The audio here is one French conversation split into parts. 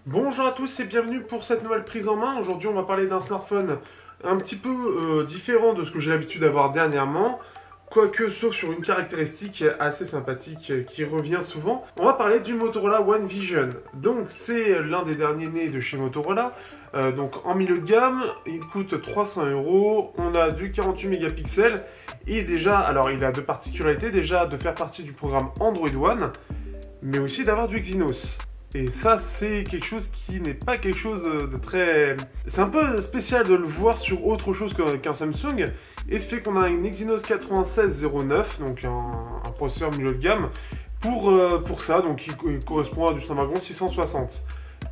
Bonjour à tous et bienvenue pour cette nouvelle prise en main. Aujourd'hui, on va parler d'un smartphone un petit peu différent de ce que j'ai l'habitude d'avoir dernièrement, quoique sauf sur une caractéristique assez sympathique qui revient souvent. On va parler du Motorola One Vision. Donc, c'est l'un des derniers nés de chez Motorola. Donc, en milieu de gamme, il coûte 300 €. On a du 48 mégapixels et déjà, alors il a deux particularités, déjà de faire partie du programme Android One, mais aussi d'avoir du Exynos. Et ça, c'est quelque chose qui n'est pas quelque chose de très... C'est un peu spécial de le voir sur autre chose qu'un Samsung. Et ce fait qu'on a une Exynos 9609, donc un processeur milieu de gamme, pour ça, donc qui correspond à du Snapdragon 660.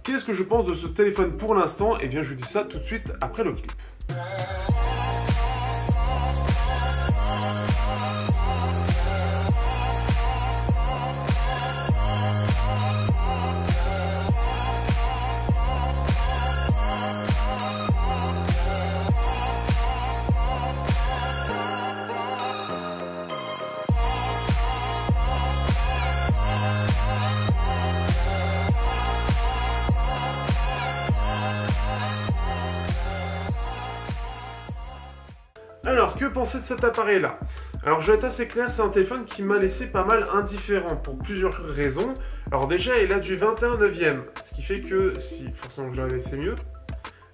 Qu'est-ce que je pense de ce téléphone pour l'instant? Eh bien, je vous dis ça tout de suite après le clip. Alors, que penser de cet appareil-là? Alors, je vais être assez clair, c'est un téléphone qui m'a laissé pas mal indifférent pour plusieurs raisons. Alors déjà, il a du 21/9e, ce qui fait que, si forcément que j'avais c'est mieux,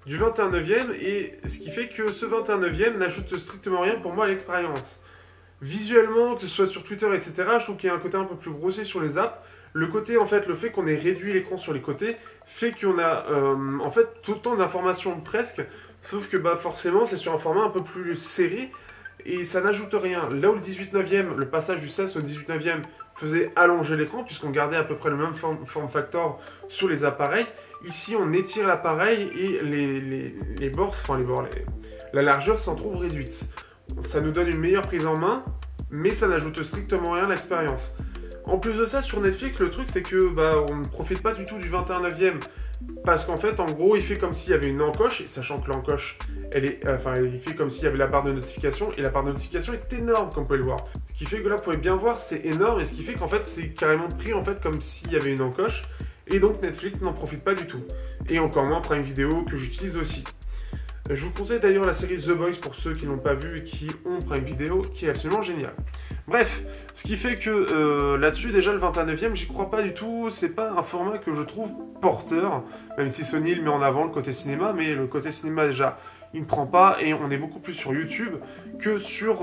du 21/9e, et ce qui fait que ce 21/9e n'ajoute strictement rien pour moi à l'expérience. Visuellement, que ce soit sur Twitter, etc., je trouve qu'il y a un côté un peu plus grossier sur les apps. Le côté, en fait, le fait qu'on ait réduit l'écran sur les côtés fait qu'on a, en fait, autant d'informations presque, sauf que, bah, forcément, c'est sur un format un peu plus serré et ça n'ajoute rien. Là où le 18/9e, le passage du 16 au 18/9e faisait allonger l'écran, puisqu'on gardait à peu près le même form factor sur les appareils, ici, on étire l'appareil et les bords, la largeur s'en trouve réduite. Ça nous donne une meilleure prise en main, mais ça n'ajoute strictement rien à l'expérience. En plus de ça, sur Netflix, le truc c'est que on ne profite pas du tout du 21/9e. Parce qu'en fait, en gros, il fait comme s'il y avait une encoche, et sachant que l'encoche, il fait comme s'il y avait la barre de notification, et la barre de notification est énorme, comme vous pouvez le voir. Ce qui fait que là, vous pouvez bien voir, c'est énorme, et ce qui fait qu'en fait, c'est carrément pris en fait comme s'il y avait une encoche, et donc Netflix n'en profite pas du tout. Et encore moins Prime Video, que j'utilise aussi. Je vous conseille d'ailleurs la série The Boys pour ceux qui l'ont pas vu et qui ont Prime Video, qui est absolument génial. Bref, ce qui fait que là-dessus, déjà le 21/9e, j'y crois pas du tout. C'est pas un format que je trouve porteur, même si Sony le met en avant le côté cinéma, mais le côté cinéma déjà, il ne prend pas et on est beaucoup plus sur YouTube que sur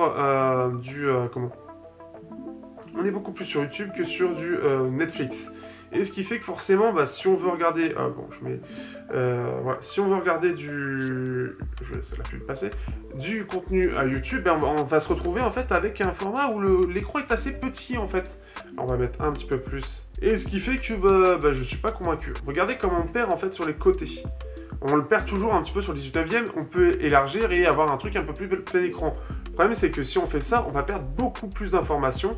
on est beaucoup plus sur YouTube que sur du Netflix. Et ce qui fait que forcément, si on veut regarder, voilà, si on veut regarder je laisse la pub passer, du contenu à YouTube, on va se retrouver en fait avec un format où l'écran est assez petit en fait. Alors, on va mettre un petit peu plus. Et ce qui fait que je suis pas convaincu. Regardez comment on perd en fait sur les côtés. On le perd toujours un petit peu sur le 18/9e, on peut élargir et avoir un truc un peu plus plein écran. Le problème c'est que si on fait ça, on va perdre beaucoup plus d'informations.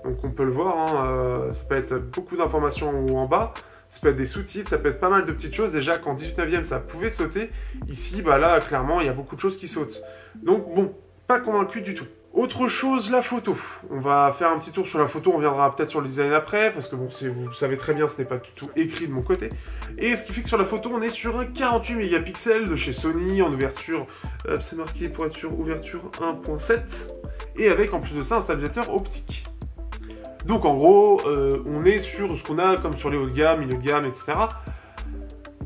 Donc on peut le voir, hein, ça peut être beaucoup d'informations en haut en bas, ça peut être des sous-titres, ça peut être pas mal de petites choses. Déjà qu'en 18/9e ça pouvait sauter, ici là clairement il y a beaucoup de choses qui sautent. Donc bon, pas convaincu du tout. Autre chose, la photo. On va faire un petit tour sur la photo, on viendra peut-être sur le design après, parce que bon, vous savez très bien, ce n'est pas du tout écrit de mon côté. Et ce qui fait que sur la photo, on est sur un 48 mégapixels de chez Sony, en ouverture, c'est marqué pour être sûr, ouverture 1.7, et avec en plus de ça un stabilisateur optique. Donc en gros, on est sur ce qu'on a comme sur les hauts de gamme, milieu de gamme, etc.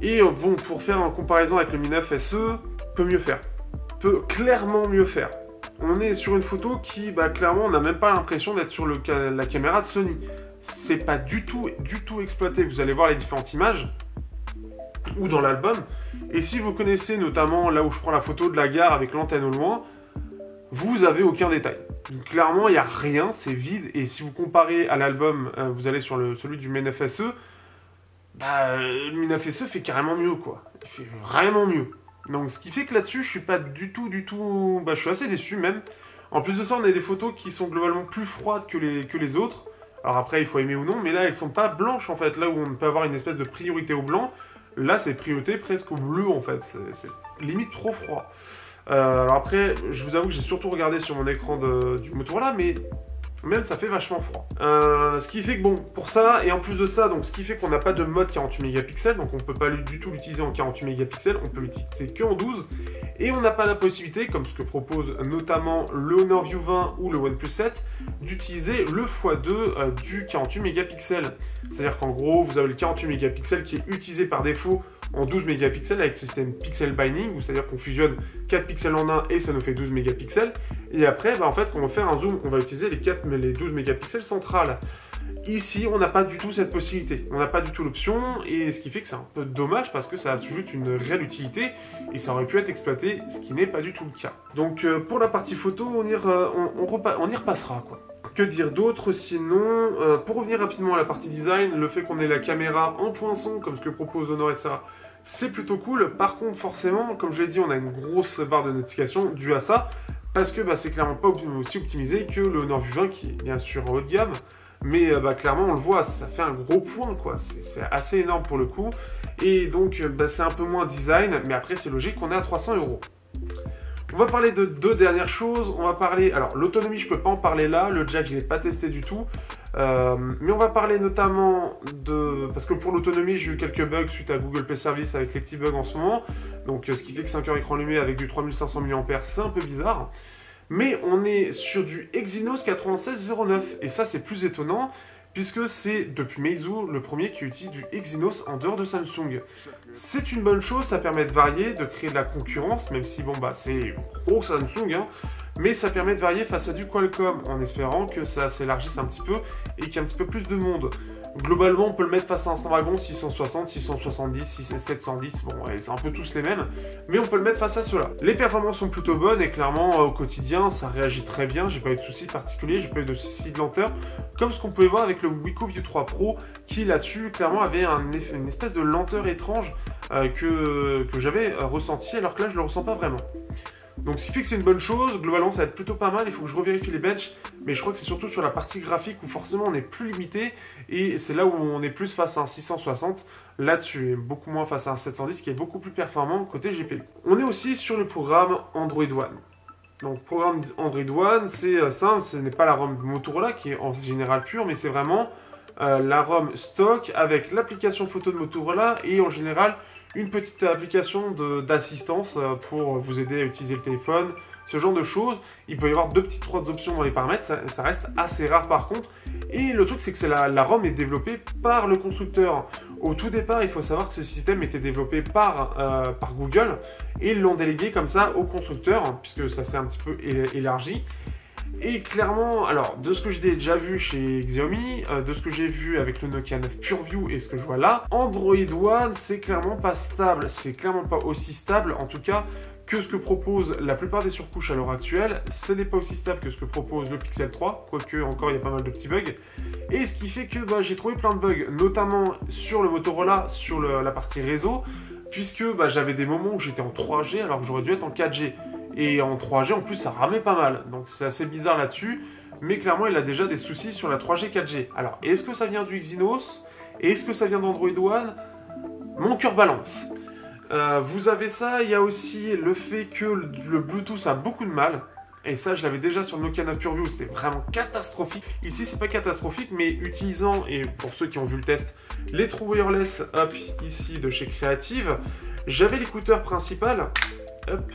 Et bon, pour faire en comparaison avec le Mi 9 SE, peut mieux faire. Peut clairement mieux faire. On est sur une photo qui, clairement, on n'a même pas l'impression d'être sur la caméra de Sony. C'est pas du tout exploité. Vous allez voir les différentes images, ou dans l'album. Et si vous connaissez notamment là où je prends la photo de la gare avec l'antenne au loin, vous avez aucun détail. Donc, clairement, il n'y a rien, c'est vide. Et si vous comparez à l'album, vous allez sur celui du Mi 9 SE, le Mi 9 SE fait carrément mieux, quoi. Il fait vraiment mieux. Donc, ce qui fait que là-dessus, je suis pas du tout... je suis assez déçu, même. En plus de ça, on a des photos qui sont globalement plus froides que les autres. Alors après, il faut aimer ou non, mais là, elles sont pas blanches, en fait. Là où on peut avoir une espèce de priorité au blanc, là, c'est priorité presque au bleu, en fait. C'est limite trop froid. Alors après, je vous avoue que j'ai surtout regardé sur mon écran du Motorola, mais Même ça fait vachement froid. Ce qui fait que bon, pour ça, et en plus de ça, donc ce qui fait qu'on n'a pas de mode 48 mégapixels, donc on ne peut pas du tout l'utiliser en 48 mégapixels, on peut l'utiliser que en 12, et on n'a pas la possibilité, comme ce que propose notamment le Honor View 20 ou le OnePlus 7, d'utiliser le x2 du 48 mégapixels. C'est-à-dire qu'en gros, vous avez le 48 mégapixels qui est utilisé par défaut en 12 mégapixels avec ce système pixel binding, c'est-à-dire qu'on fusionne 4 pixels en un et ça nous fait 12 mégapixels. Et après, en fait, quand on va faire un zoom, on va utiliser les 12 mégapixels centrales. Ici, on n'a pas du tout cette possibilité. On n'a pas du tout l'option, et ce qui fait que c'est un peu dommage parce que ça ajoute une réelle utilité et ça aurait pu être exploité, ce qui n'est pas du tout le cas. Donc, pour la partie photo, on y repassera, quoi. Que dire d'autre sinon pour revenir rapidement à la partie design, le fait qu'on ait la caméra en poinçon comme ce que propose Honor, etc., c'est plutôt cool. Par contre, forcément, comme je l'ai dit, on a une grosse barre de notification due à ça, parce que c'est clairement pas aussi optimisé que le Honor View 20 qui est bien sûr en haut de gamme. Mais clairement, on le voit, ça fait un gros point, quoi. C'est assez énorme pour le coup. Et donc, c'est un peu moins design, mais après, c'est logique qu'on est à 300 €. On va parler de deux dernières choses. On va parler... Alors, l'autonomie, je peux pas en parler là. Le jack, je l'ai pas testé du tout. Mais on va parler notamment de... Parce que pour l'autonomie, j'ai eu quelques bugs suite à Google Play Service avec les petits bugs en ce moment. Donc, ce qui fait que 5 heures écran allumé avec du 3500 mAh, c'est un peu bizarre. Mais on est sur du Exynos 9609, et ça c'est plus étonnant, puisque c'est depuis Meizu le premier qui utilise du Exynos en dehors de Samsung. C'est une bonne chose, ça permet de varier, de créer de la concurrence, même si bon c'est gros Samsung, hein, mais ça permet de varier face à du Qualcomm, en espérant que ça s'élargisse un petit peu et qu'il y ait un petit peu plus de monde. Globalement, on peut le mettre face à un Snapdragon 660, 670, 710, bon, ouais, c'est un peu tous les mêmes, mais on peut le mettre face à cela. Les performances sont plutôt bonnes et clairement, au quotidien, ça réagit très bien, j'ai pas eu de soucis particuliers, j'ai pas eu de soucis de lenteur, comme ce qu'on pouvait voir avec le Wiko View 3 Pro, qui là-dessus, clairement, avait une espèce de lenteur étrange que j'avais ressenti, alors que là, je le ressens pas vraiment. Donc ce qui fait que c'est une bonne chose, globalement ça va être plutôt pas mal, il faut que je revérifie les benches, mais je crois que c'est surtout sur la partie graphique où forcément on est plus limité, et c'est là où on est plus face à un 660, là-dessus, et beaucoup moins face à un 710 qui est beaucoup plus performant côté GPU. On est aussi sur le programme Android One. Donc programme Android One, c'est simple, ce n'est pas la ROM Motorola qui est en général pure, mais c'est vraiment la ROM stock avec l'application photo de Motorola et en général une petite application d'assistance pour vous aider à utiliser le téléphone, ce genre de choses. Il peut y avoir trois options dans les paramètres, ça reste assez rare par contre. Et le truc c'est que la ROM est développée par le constructeur. Au tout départ, il faut savoir que ce système était développé par Google et ils l'ont délégué comme ça au constructeur, puisque ça s'est un petit peu élargi. Et clairement, alors, de ce que j'ai déjà vu chez Xiaomi, de ce que j'ai vu avec le Nokia 9 PureView et ce que je vois là, Android One, c'est clairement pas stable. C'est clairement pas aussi stable, en tout cas, que ce que propose la plupart des surcouches à l'heure actuelle. Ce n'est pas aussi stable que ce que propose le Pixel 3, quoique encore il y a pas mal de petits bugs. Et ce qui fait que j'ai trouvé plein de bugs, notamment sur le Motorola, sur la partie réseau, puisque j'avais des moments où j'étais en 3G alors que j'aurais dû être en 4G. Et en 3G, en plus, ça ramait pas mal. Donc, c'est assez bizarre là-dessus. Mais clairement, il a déjà des soucis sur la 3G, 4G. Alors, est-ce que ça vient du Exynos? Est-ce que ça vient d'Android One? Mon cœur balance. Vous avez ça. Il y a aussi le fait que le Bluetooth a beaucoup de mal. Et ça, je l'avais déjà sur le Nokia 9 PureView. C'était vraiment catastrophique. Ici, c'est pas catastrophique, mais utilisant, et pour ceux qui ont vu le test, les True Wireless Up ici de chez Creative, j'avais l'écouteur principal. Hop,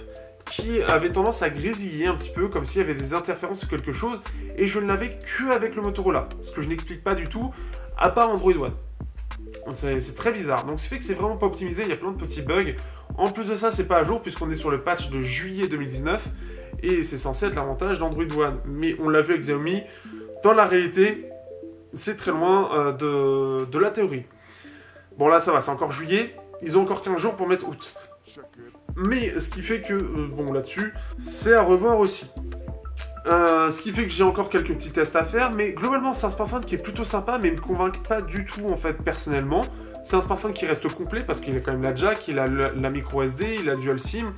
qui avait tendance à grésiller un petit peu, comme s'il y avait des interférences ou quelque chose, et je ne l'avais qu'avec le Motorola, ce que je n'explique pas du tout, à part Android One. C'est très bizarre, donc ce qui fait que c'est vraiment pas optimisé, il y a plein de petits bugs. En plus de ça, c'est pas à jour, puisqu'on est sur le patch de juillet 2019, et c'est censé être l'avantage d'Android One. Mais on l'a vu avec Xiaomi, dans la réalité, c'est très loin de la théorie. Bon là, ça va, c'est encore juillet, ils ont encore 15 jours pour mettre août. Mais ce qui fait que, bon là-dessus, c'est à revoir aussi. Ce qui fait que j'ai encore quelques petits tests à faire, mais globalement c'est un smartphone qui est plutôt sympa, mais il ne me convainc pas du tout en fait personnellement. C'est un smartphone qui reste complet parce qu'il a quand même la jack, il a la micro SD, il a dual SIM,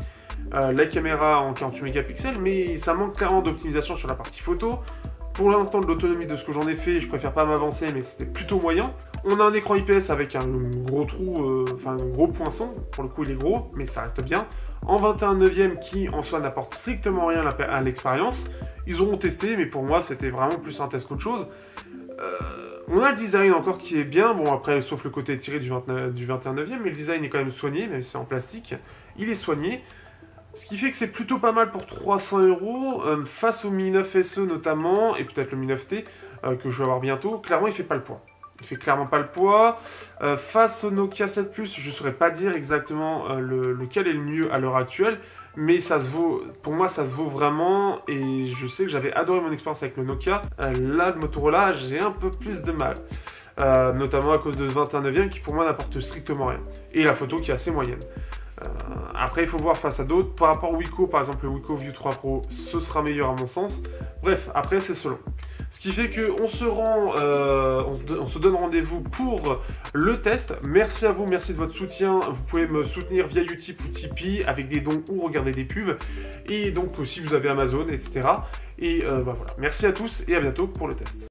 la caméra en 48 mégapixels, mais ça manque clairement d'optimisation sur la partie photo. pour l'instant de l'autonomie de ce que j'en ai fait, je préfère pas m'avancer, mais c'était plutôt moyen. On a un écran IPS avec un gros trou, enfin un gros poinçon, pour le coup il est gros, mais ça reste bien. En 21/9 qui en soi n'apporte strictement rien à l'expérience. Ils auront testé, mais pour moi c'était vraiment plus un test qu'autre chose. On a le design encore qui est bien, bon après sauf le côté tiré du 21/9, mais le design est quand même soigné, même si c'est en plastique, il est soigné. Ce qui fait que c'est plutôt pas mal pour 300 €, face au Mi 9 SE notamment, et peut-être le Mi 9T, que je vais avoir bientôt, clairement il fait pas le poids. Il fait clairement pas le poids. Face au Nokia 7 Plus, je ne saurais pas dire exactement lequel est le mieux à l'heure actuelle, mais ça se vaut, pour moi ça se vaut vraiment, et je sais que j'avais adoré mon expérience avec le Nokia. Là, le Motorola, j'ai un peu plus de mal. Notamment à cause de ce 21/9 qui pour moi n'apporte strictement rien. Et la photo qui est assez moyenne. Après, il faut voir face à d'autres. Par rapport au Wiko, par exemple, le Wiko View 3 Pro, ce sera meilleur à mon sens. Bref, après, c'est selon. Ce qui fait qu'on se rend, on se donne rendez-vous pour le test. Merci à vous, merci de votre soutien. Vous pouvez me soutenir via Utip ou Tipeee avec des dons ou regarder des pubs. Et donc, si vous avez Amazon, etc. Et voilà. Merci à tous et à bientôt pour le test.